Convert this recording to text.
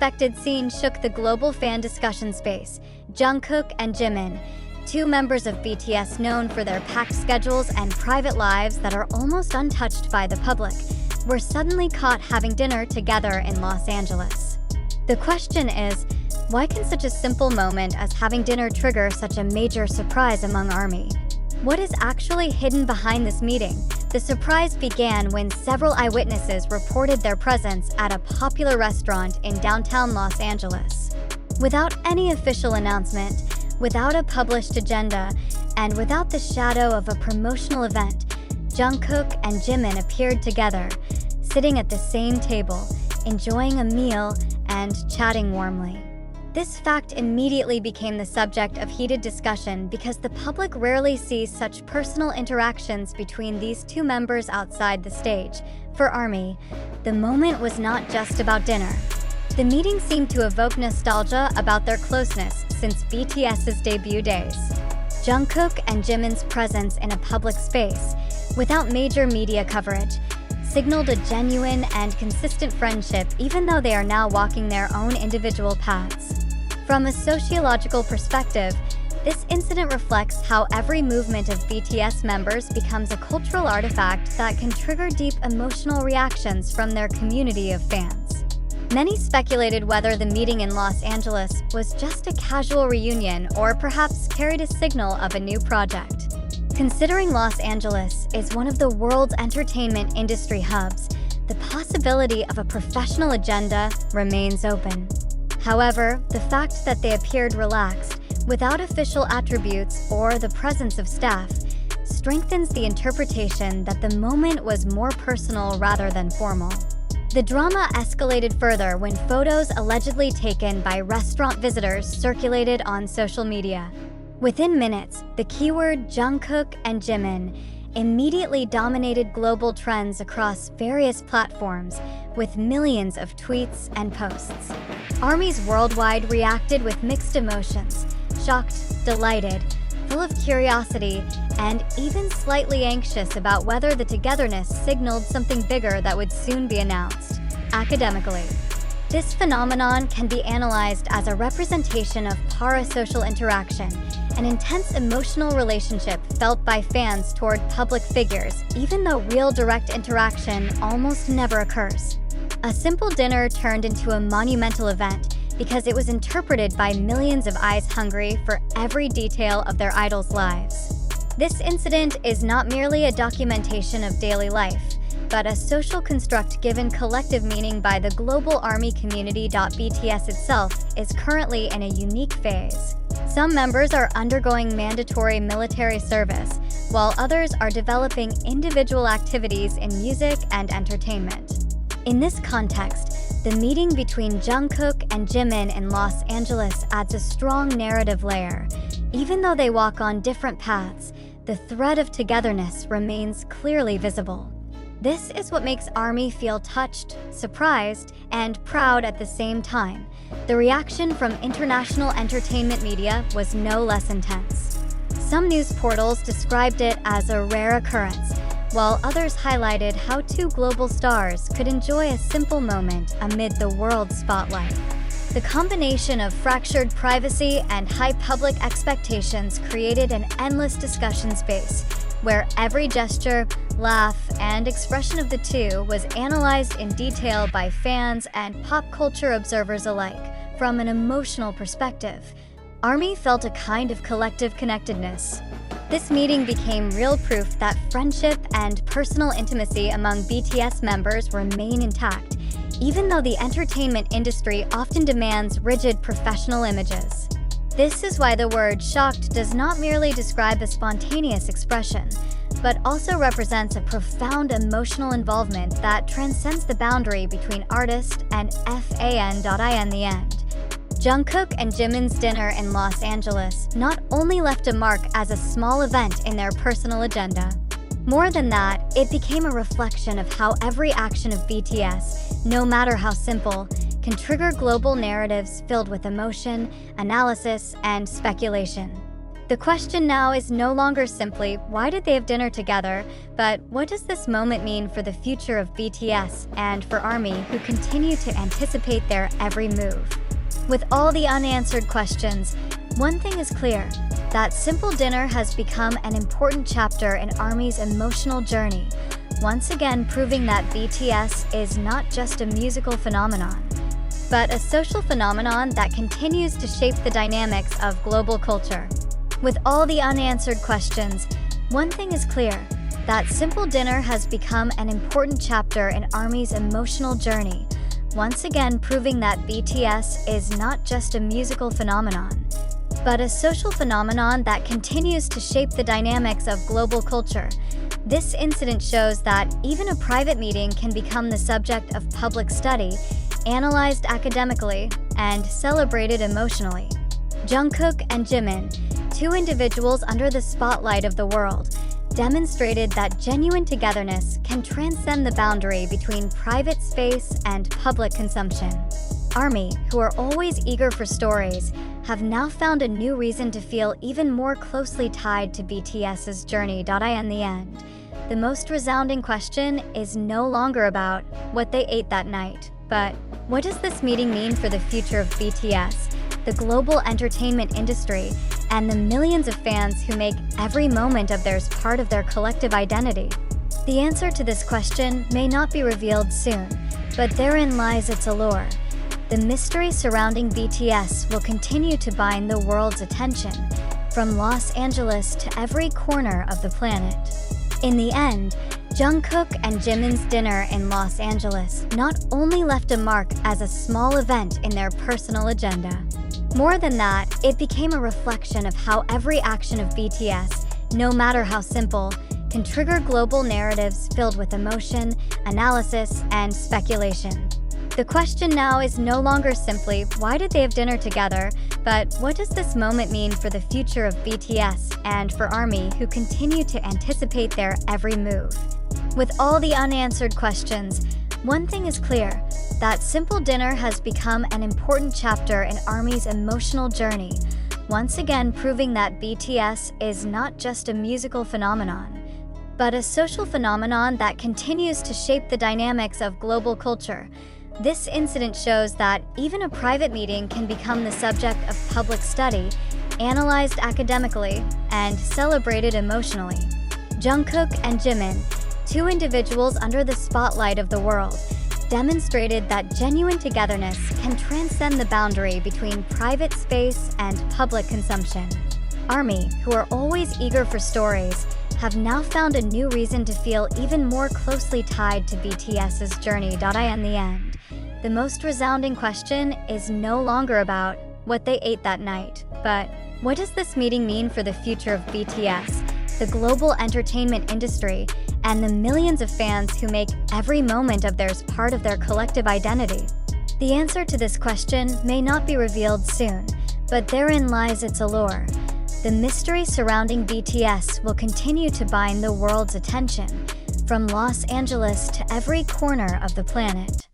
unexpected scene shook the global fan discussion space. Jungkook and Jimin, two members of BTS known for their packed schedules and private lives that are almost untouched by the public, were suddenly caught having dinner together in Los Angeles. The question is, why can such a simple moment as having dinner trigger such a major surprise among ARMY? What is actually hidden behind this meeting? The surprise began when several eyewitnesses reported their presence at a popular restaurant in downtown Los Angeles. Without any official announcement, without a published agenda, and without the shadow of a promotional event, Jungkook and Jimin appeared together, sitting at the same table, enjoying a meal and chatting warmly. This fact immediately became the subject of heated discussion because the public rarely sees such personal interactions between these two members outside the stage. For ARMY, the moment was not just about dinner. The meeting seemed to evoke nostalgia about their closeness since BTS's debut days. Jungkook and Jimin's presence in a public space, without major media coverage, signaled a genuine and consistent friendship even though they are now walking their own individual paths. From a sociological perspective, this incident reflects how every movement of BTS members becomes a cultural artifact that can trigger deep emotional reactions from their community of fans. Many speculated whether the meeting in Los Angeles was just a casual reunion or perhaps carried a signal of a new project. Considering Los Angeles is one of the world's entertainment industry hubs, the possibility of a professional agenda remains open. However, the fact that they appeared relaxed, without official attributes or the presence of staff, strengthens the interpretation that the moment was more personal rather than formal. The drama escalated further when photos allegedly taken by restaurant visitors circulated on social media. Within minutes, the keyword Jungkook and Jimin immediately dominated global trends across various platforms, with millions of tweets and posts. ARMYs worldwide reacted with mixed emotions: shocked, delighted, full of curiosity, and even slightly anxious about whether the togetherness signaled something bigger that would soon be announced. Academically, this phenomenon can be analyzed as a representation of parasocial interaction, an intense emotional relationship felt by fans toward public figures, even though real direct interaction almost never occurs. A simple dinner turned into a monumental event because it was interpreted by millions of eyes hungry for every detail of their idols' lives. This incident is not merely a documentation of daily life, but a social construct given collective meaning by the global ARMY community. BTS itself is currently in a unique phase. Some members are undergoing mandatory military service, while others are developing individual activities in music and entertainment. In this context, the meeting between Jungkook and Jimin in Los Angeles adds a strong narrative layer. Even though they walk on different paths, the thread of togetherness remains clearly visible. This is what makes ARMY feel touched, surprised, and proud at the same time. The reaction from international entertainment media was no less intense. Some news portals described it as a rare occurrence, while others highlighted how two global stars could enjoy a simple moment amid the world's spotlight. The combination of fractured privacy and high public expectations created an endless discussion space, where every gesture, laugh, and expression of the two was analyzed in detail by fans and pop culture observers alike. From an emotional perspective, ARMY felt a kind of collective connectedness. This meeting became real proof that friendship and personal intimacy among BTS members remain intact, even though the entertainment industry often demands rigid professional images. This is why the word shocked does not merely describe a spontaneous expression, but also represents a profound emotional involvement that transcends the boundary between artist and fan. In the end, Jungkook and Jimin's dinner in Los Angeles not only left a mark as a small event in their personal agenda. More than that, it became a reflection of how every action of BTS, no matter how simple, can trigger global narratives filled with emotion, analysis, and speculation. The question now is no longer simply, why did they have dinner together, but what does this moment mean for the future of BTS and for ARMY, who continue to anticipate their every move? With all the unanswered questions, one thing is clear: that simple dinner has become an important chapter in ARMY's emotional journey, once again proving that BTS is not just a musical phenomenon, but a social phenomenon that continues to shape the dynamics of global culture. With all the unanswered questions, one thing is clear: that simple dinner has become an important chapter in ARMY's emotional journey, once again proving that BTS is not just a musical phenomenon, but a social phenomenon that continues to shape the dynamics of global culture. This incident shows that even a private meeting can become the subject of public study, analyzed academically, and celebrated emotionally. Jungkook and Jimin, two individuals under the spotlight of the world, demonstrated that genuine togetherness can transcend the boundary between private space and public consumption. ARMY, who are always eager for stories, have now found a new reason to feel even more closely tied to BTS's journey. In the end, the most resounding question is no longer about what they ate that night, but what does this meeting mean for the future of BTS, the global entertainment industry, and the millions of fans who make every moment of theirs part of their collective identity? The answer to this question may not be revealed soon, but therein lies its allure. The mystery surrounding BTS will continue to bind the world's attention, from Los Angeles to every corner of the planet. In the end, Jungkook and Jimin's dinner in Los Angeles not only left a mark as a small event in their personal agenda. More than that, it became a reflection of how every action of BTS, no matter how simple, can trigger global narratives filled with emotion, analysis, and speculation. The question now is no longer simply, why did they have dinner together, but what does this moment mean for the future of BTS and for ARMY, who continue to anticipate their every move? With all the unanswered questions, one thing is clear: that simple dinner has become an important chapter in ARMY's emotional journey, once again proving that BTS is not just a musical phenomenon, but a social phenomenon that continues to shape the dynamics of global culture. This incident shows that even a private meeting can become the subject of public study, analyzed academically, and celebrated emotionally. Jungkook and Jimin, two individuals under the spotlight of the world, demonstrated that genuine togetherness can transcend the boundary between private space and public consumption. ARMY, who are always eager for stories, have now found a new reason to feel even more closely tied to BTS's journey. In the end, the most resounding question is no longer about what they ate that night, but what does this meeting mean for the future of BTS, the global entertainment industry, and the millions of fans who make every moment of theirs part of their collective identity? The answer to this question may not be revealed soon, but therein lies its allure. The mystery surrounding BTS will continue to bind the world's attention, from Los Angeles to every corner of the planet.